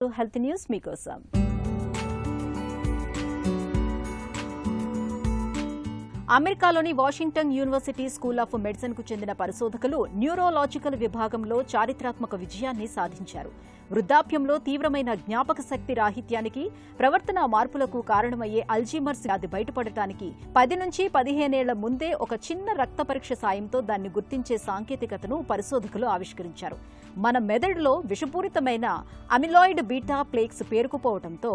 Health news మీకోసం. అమెరికాలోని Washington university school of medicine కు చెందిన పరిశోధకులు న్యూరోలాజికల్ విభాగంలో చారిత్రాత్మక విజయాన్ని సాధించారు. వృద్ధాప్యంలో తీవ్రమైన జ్ఞాపక శక్తి రాహిత్యానికి, ప్రవర్తన మార్పులకు కారణమయ్యే అల్జీమర్స్ వ్యాధి బయటపడటానికి 10 నుంచి 15 ఏళ్ల ముందే ఒక చిన్న రక్త పరీక్ష సాయంతో దాన్ని గుర్తించే సాంకేతికతను పరిశోధకులు ఆవిష్కరించారు. మన మెదడులో విషపూరితమైన అమిలాయిడ్ బీటా ప్లేక్స్ పేరుకుపోవడంతో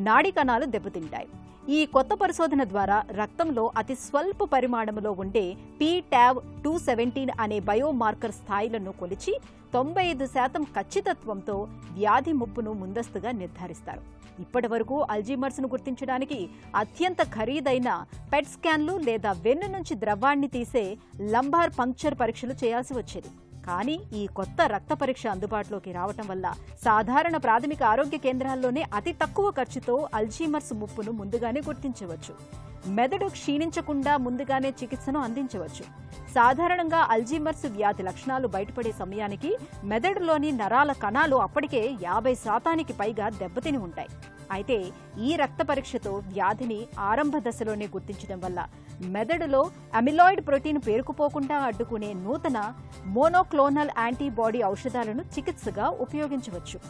నాడీ కణాలు దెబ్బతింటాయి. ఈ కొత్త పరిశోధన ద్వారా రక్తంలో అతి స్వల్ప పరిమాణంలో ఉండే pTau217 అనే బయోమార్కర్ స్థాయిలను కొలిచి 95% ఖచ్చితత్వంతో వ్యాధి ముప్పును ముందస్తుగా నిర్ధారిస్తారు. ఇప్పటి వరకు అల్జీమర్స్ ను గుర్తించడానికి అత్యంత ఖరీదైన పెట్ స్కాన్లు లేదా వెన్ను నుంచి ద్రవాన్ని తీసే లంబార్ పంక్చర్ పరీక్షలు చేయాల్సి వచ్చేది. కానీ ఈ కొత్త రక్త పరీక్ష అందుబాటులోకి రావటం వల్ల సాధారణ ప్రాథమిక ఆరోగ్య కేంద్రాల్లోనే అతి తక్కువ ఖర్చుతో అల్జీమర్స్ ముప్పును ముందుగానే గుర్తించవచ్చు. మెదడు క్షీణించకుండా ముందుగానే చికిత్సను అందించవచ్చు. సాధారణంగా అల్జీమర్స్ వ్యాధి లక్షణాలు బయటపడే సమయానికి మెదడులోని నరాల కణాలు అప్పటికే 50% పైగా దెబ్బతిని ఉంటాయి. అయితే ఈ రక్త పరీక్షతో వ్యాధిని ఆరంభ దశలోనే గుర్తించడం వల్ల మెదడులో అమిలాయిడ్ ప్రోటీన్ పేరుకుపోకుండా అడ్డుకునే నూతన మోనోక్లోనల్ యాంటీబాడీ ఔషధాలను చికిత్సగా ఉపయోగించవచ్చు.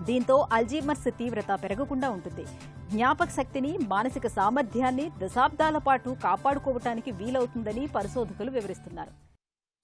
దీంతో అల్జీమర్స్ తీవ్రత పెరగకుండా ఉంటుంది. జ్ఞాపక శక్తిని, మానసిక సామర్థ్యాన్ని దశాబ్దాల పాటు కాపాడుకోవటానికి వీలవుతుందని పరిశోధకులు వివరిస్తున్నారు.